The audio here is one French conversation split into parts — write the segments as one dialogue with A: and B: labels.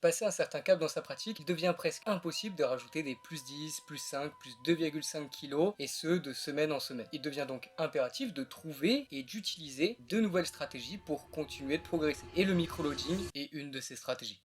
A: Passer un certain cap dans sa pratique, il devient presque impossible de rajouter des plus 10, plus 5, plus 2,5 kg, et ce de semaine en semaine. Il devient donc impératif de trouver et d'utiliser de nouvelles stratégies pour continuer de progresser. Et le microloading est une de ces stratégies.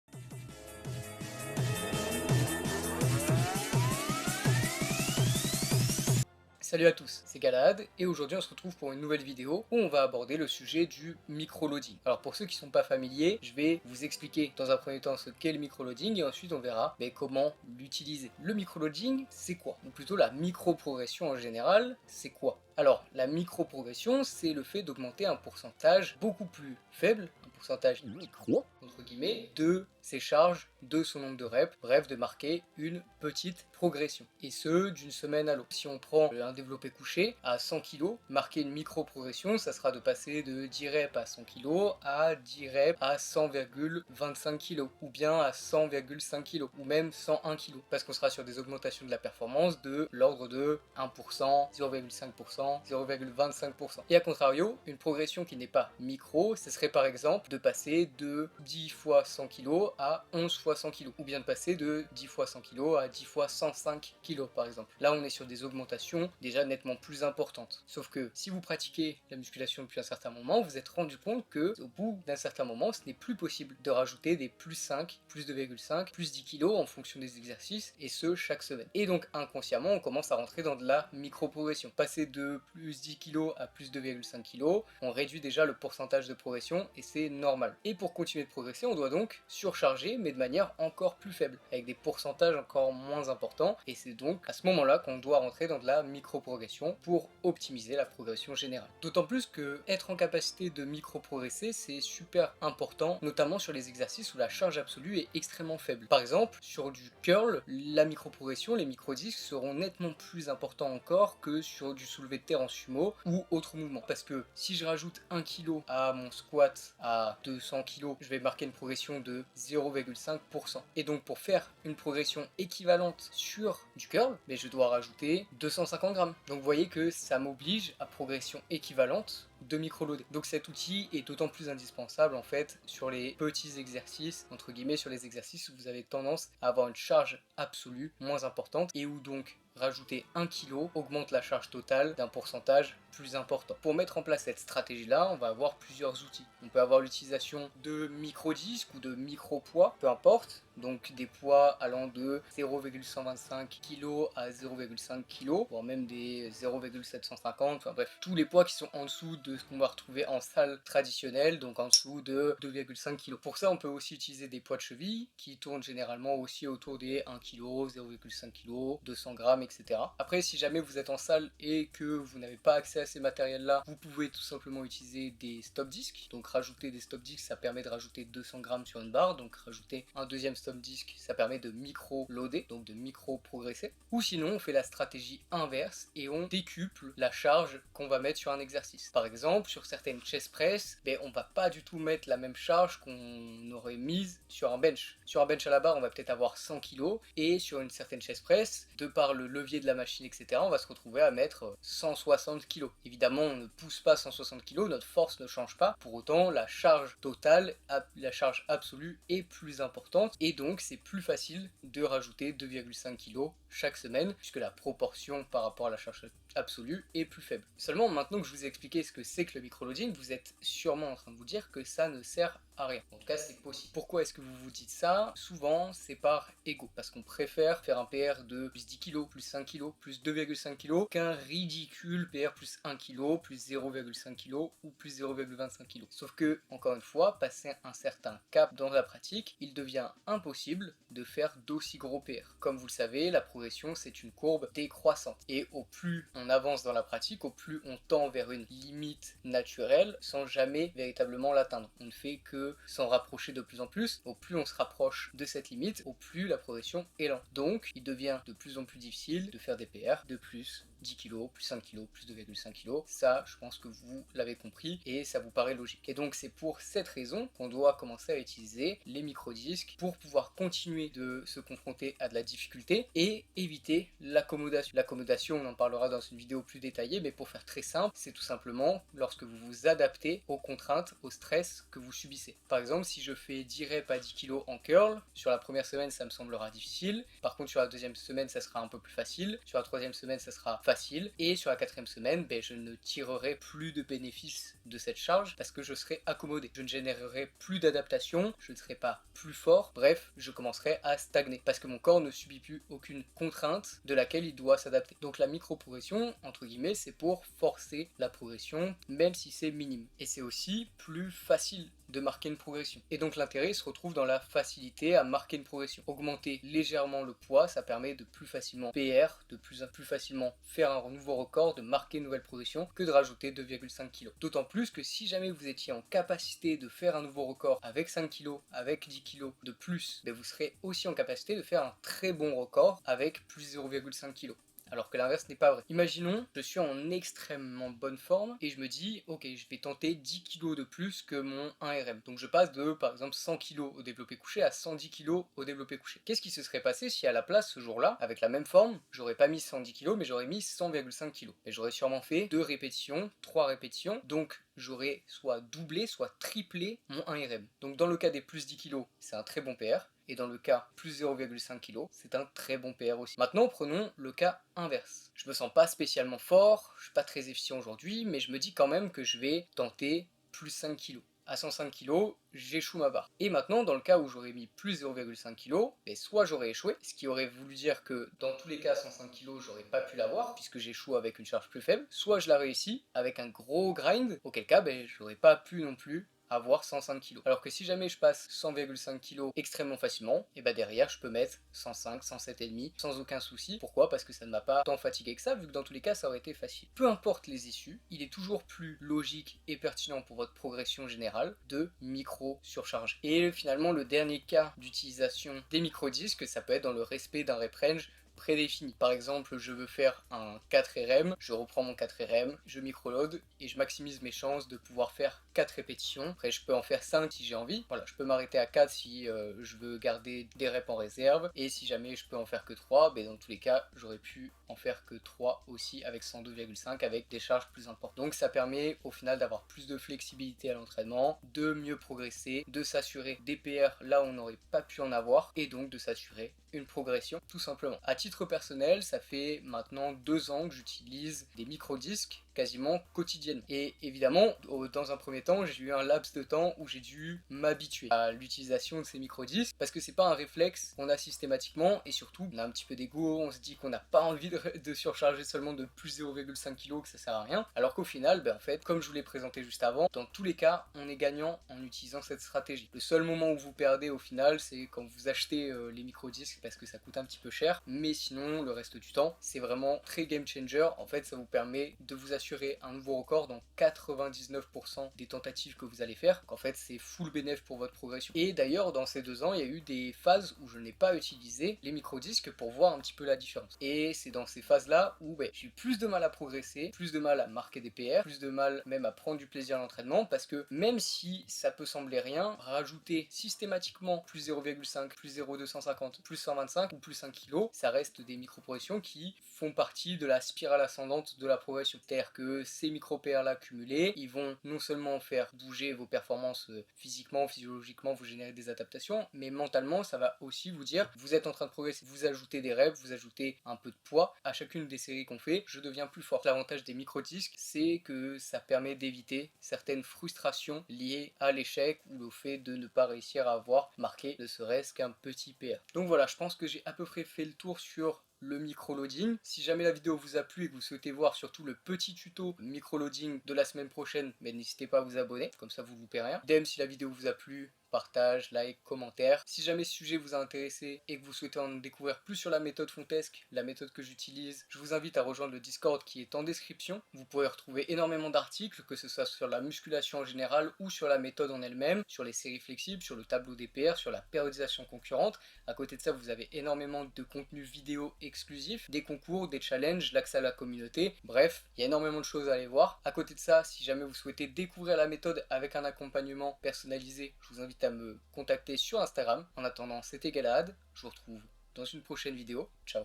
A: Salut à tous, c'est Galad et aujourd'hui on se retrouve pour une nouvelle vidéo où on va aborder le sujet du microloading. Alors pour ceux qui ne sont pas familiers, je vais vous expliquer dans un premier temps ce qu'est le microloading et ensuite on verra comment l'utiliser. Le microloading c'est quoi? Ou plutôt la micro-progression en général, c'est quoi? Alors la micro-progression c'est le fait d'augmenter un pourcentage beaucoup plus faible, un pourcentage micro entre guillemets, de ses charges, de son nombre de reps, bref de marquer une petite progression. Et ce d'une semaine à l'autre. Si on prend un développé couché à 100 kg, marquer une micro-progression, ça sera de passer de 10 reps à 100 kg à 10 reps à 100,25 kg, ou bien à 100,5 kg, ou même 101 kg, parce qu'on sera sur des augmentations de la performance de l'ordre de 1%, 0,5%, 0,25%. Et à contrario, une progression qui n'est pas micro, ce serait par exemple de passer de 10 fois 100 kg à 11 fois 100 kg, ou bien de passer de 10 fois 100 kg à 10 fois 105 kg par exemple. Là on est sur des augmentations déjà nettement plus importantes. Sauf que si vous pratiquez la musculation depuis un certain moment, vous vous êtes rendu compte que au bout d'un certain moment, ce n'est plus possible de rajouter des plus 5, plus 2,5, plus 10 kg en fonction des exercices, et ce chaque semaine. Et donc inconsciemment, on commence à rentrer dans de la micro-progression. Passer de plus 10 kg à plus 2,5 kg, on réduit déjà le pourcentage de progression et c'est normal. Et pour continuer de progresser, on doit donc surcharger, mais de manière encore plus faible, avec des pourcentages encore moins importants, et c'est donc à ce moment-là qu'on doit rentrer dans de la micro-progression pour optimiser la progression générale. D'autant plus que être en capacité de micro-progresser, c'est super important, notamment sur les exercices où la charge absolue est extrêmement faible. Par exemple, sur du curl, la micro-progression, les micro-disques seront nettement plus importants encore que sur du soulevé de terre en sumo ou autre mouvement. Parce que si je rajoute 1 kg à mon squat à 200 kg, je vais marquer une progression de 0,5%. Et donc pour faire une progression équivalente sur du curl, je dois rajouter 250 grammes. Donc vous voyez que ça m'oblige à progression équivalente de micro-loader. Donc cet outil est d'autant plus indispensable en fait sur les petits exercices, entre guillemets sur les exercices où vous avez tendance à avoir une charge absolue moins importante et où donc rajouter 1 kg augmente la charge totale d'un pourcentage plus important. Pour mettre en place cette stratégie-là, on va avoir plusieurs outils. On peut avoir l'utilisation de micro-disques ou de micro-poids, peu importe, donc des poids allant de 0,125 kg à 0,5 kg, voire même des 0,750, enfin bref, tous les poids qui sont en dessous de ce qu'on va retrouver en salle traditionnelle, donc en dessous de 2,5 kg. Pour ça, on peut aussi utiliser des poids de cheville qui tournent généralement aussi autour des 1 kg, 0,5 kg, 200 grammes, etc. Après, si jamais vous êtes en salle et que vous n'avez pas accès à ces matériels-là, vous pouvez tout simplement utiliser des stop disques. Donc rajouter des stop disques, ça permet de rajouter 200 grammes sur une barre, donc rajouter un deuxième stop disque, ça permet de micro-loader, donc de micro-progresser. Ou sinon, on fait la stratégie inverse et on décuple la charge qu'on va mettre sur un exercice. Par exemple, sur certaines chest press, on va pas du tout mettre la même charge qu'on aurait mise sur un bench. Sur un bench à la barre, on va peut-être avoir 100 kg et sur une certaine chest press, de par le levier de la machine, etc., on va se retrouver à mettre 160 kg. Évidemment, on ne pousse pas 160 kg, notre force ne change pas. Pour autant, la charge totale, la charge absolue est plus importante et donc c'est plus facile de rajouter 2,5 kg chaque semaine puisque la proportion par rapport à la charge absolue est plus faible. Seulement, maintenant que je vous ai expliqué ce que c'est que le microloading, vous êtes sûrement en train de vous dire que ça ne sert à rien. En tout cas, c'est possible. Pourquoi est-ce que vous vous dites ça? Souvent, c'est par ego, parce qu'on préfère faire un PR de plus 10 kg, plus 5 kg, plus 2,5 kg qu'un ridicule PR plus 1 kg, plus 0,5 kg ou plus 0,25 kg. Sauf que, encore une fois, passé un certain cap dans la pratique, il devient impossible de faire d'aussi gros PR. Comme vous le savez, la progression, c'est une courbe décroissante. Et au plus on avance dans la pratique, au plus on tend vers une limite naturelle sans jamais véritablement l'atteindre. On ne fait que s'en rapprocher de plus en plus. Au plus on se rapproche de cette limite, au plus la progression est lente. Donc, il devient de plus en plus difficile de faire des PR de plus 10 kg, plus 5 kg, plus 2,5 kg. Ça, je pense que vous l'avez compris et ça vous paraît logique. Et donc c'est pour cette raison qu'on doit commencer à utiliser les microdisques pour pouvoir continuer de se confronter à de la difficulté et éviter l'accommodation. L'accommodation, on en parlera dans une vidéo plus détaillée, mais pour faire très simple, c'est tout simplement lorsque vous vous adaptez aux contraintes, au stress que vous subissez. Par exemple, si je fais 10 reps à 10 kg en curl, sur la première semaine, ça me semblera difficile. Par contre, sur la deuxième semaine, ça sera un peu plus facile. Sur la troisième semaine, ça sera facile. Et sur la quatrième semaine, je ne tirerai plus de bénéfices de cette charge parce que je serai accommodé. Je ne générerai plus d'adaptation, je ne serai pas plus fort. Bref, je commencerai à stagner parce que mon corps ne subit plus aucune contrainte de laquelle il doit s'adapter. Donc la micro-progression, entre guillemets, c'est pour forcer la progression, même si c'est minime. Et c'est aussi plus facile de marquer une progression. Et donc l'intérêt se retrouve dans la facilité à marquer une progression. Augmenter légèrement le poids, ça permet de plus facilement PR, de plus facilement faire un nouveau record, de marquer une nouvelle progression, que de rajouter 2,5 kg. D'autant plus que si jamais vous étiez en capacité de faire un nouveau record avec 5 kg, avec 10 kg de plus, vous serez aussi en capacité de faire un très bon record avec plus 0,5 kg. Alors que l'inverse n'est pas vrai. Imaginons, je suis en extrêmement bonne forme et je me dis, ok, je vais tenter 10 kg de plus que mon 1RM. Donc je passe de, par exemple, 100 kg au développé couché à 110 kg au développé couché. Qu'est-ce qui se serait passé si à la place, ce jour-là, avec la même forme, j'aurais pas mis 110 kg, mais j'aurais mis 100,5 kg. Et j'aurais sûrement fait 2 répétitions, 3 répétitions, donc j'aurais soit doublé, soit triplé mon 1RM. Donc dans le cas des plus 10 kg, c'est un très bon PR. Et dans le cas plus 0,5 kg, c'est un très bon PR aussi. Maintenant, prenons le cas inverse. Je me sens pas spécialement fort, je suis pas très efficient aujourd'hui, mais je me dis quand même que je vais tenter plus 5 kg. À 105 kg, j'échoue ma barre. Et maintenant, dans le cas où j'aurais mis plus 0,5 kg, soit j'aurais échoué, ce qui aurait voulu dire que dans tous les cas, 105 kg, j'aurais pas pu l'avoir, puisque j'échoue avec une charge plus faible, soit je la réussis avec un gros grind, auquel cas, j'aurais pas pu non plus avoir 105 kg. Alors que si jamais je passe 100,5 kg extrêmement facilement, et derrière je peux mettre 105, 107,5 sans aucun souci. Pourquoi? Parce que ça ne m'a pas tant fatigué que ça, vu que dans tous les cas ça aurait été facile. Peu importe les issues, il est toujours plus logique et pertinent pour votre progression générale de micro-surcharger. Et finalement, le dernier cas d'utilisation des microdisques, ça peut être dans le respect d'un rep range prédéfini. Par exemple, je veux faire un 4RM, je reprends mon 4RM, je microload et je maximise mes chances de pouvoir faire 4 répétitions. Après, je peux en faire 5 si j'ai envie. Voilà, je peux m'arrêter à 4 si je veux garder des reps en réserve. Et si jamais je peux en faire que 3, dans tous les cas, j'aurais pu en faire que 3 aussi avec 102,5 avec des charges plus importantes. Donc ça permet au final d'avoir plus de flexibilité à l'entraînement, de mieux progresser, de s'assurer des PR là où on n'aurait pas pu en avoir et donc de s'assurer une progression tout simplement. À titre personnel, ça fait maintenant 2 ans que j'utilise des microdisques quasiment quotidiennement. Et évidemment, dans un premier temps, j'ai eu un laps de temps où j'ai dû m'habituer à l'utilisation de ces microdisques parce que c'est pas un réflexe qu'on a systématiquement et surtout on a un petit peu d'ego, on se dit qu'on n'a pas envie de surcharger seulement de plus 0,5 kg, que ça sert à rien. Alors qu'au final, en fait, comme je vous l'ai présenté juste avant, dans tous les cas, on est gagnant en utilisant cette stratégie. Le seul moment où vous perdez au final, c'est quand vous achetez les microdisques parce que ça coûte un petit peu cher, mais sinon, le reste du temps, c'est vraiment très game changer. En fait, ça vous permet de vous assurer un nouveau record dans 99% des tentatives que vous allez faire. Donc en fait, c'est full bénéf pour votre progression. Et d'ailleurs, dans ces 2 ans, il y a eu des phases où je n'ai pas utilisé les microdisques pour voir un petit peu la différence. Et c'est dans ces phases-là où j'ai eu plus de mal à progresser, plus de mal à marquer des PR, plus de mal même à prendre du plaisir à l'entraînement, parce que même si ça peut sembler rien, rajouter systématiquement plus 0,5, plus 0,250, plus 125 ou plus 5 kg, ça reste des micro-progressions qui font partie de la spirale ascendante de la progression. C'est-à-dire que ces micro-PR là cumulés, ils vont non seulement faire bouger vos performances physiquement, physiologiquement, vous générer des adaptations, mais mentalement, ça va aussi vous dire, vous êtes en train de progresser, vous ajoutez des reps, vous ajoutez un peu de poids à chacune des séries qu'on fait, je deviens plus fort. L'avantage des micro-disques, c'est que ça permet d'éviter certaines frustrations liées à l'échec ou au fait de ne pas réussir à avoir marqué ne serait-ce qu'un petit PR. Donc voilà, je pense que j'ai à peu près fait le tour sur le microloading. Si jamais la vidéo vous a plu et que vous souhaitez voir surtout le petit tuto microloading de la semaine prochaine, n'hésitez pas à vous abonner, comme ça vous ne loupez rien. Idem, si la vidéo vous a plu, partage, like, commentaire. Si jamais ce sujet vous a intéressé et que vous souhaitez en découvrir plus sur la méthode Fontesque, la méthode que j'utilise, je vous invite à rejoindre le Discord qui est en description. Vous pourrez retrouver énormément d'articles, que ce soit sur la musculation en général ou sur la méthode en elle-même, sur les séries flexibles, sur le tableau DPR, sur la périodisation concurrente. À côté de ça, vous avez énormément de contenu vidéo exclusif, des concours, des challenges, l'accès à la communauté. Bref, il y a énormément de choses à aller voir. À côté de ça, si jamais vous souhaitez découvrir la méthode avec un accompagnement personnalisé, je vous invite à me contacter sur Instagram. En attendant, c'était Galahad. Je vous retrouve dans une prochaine vidéo. Ciao.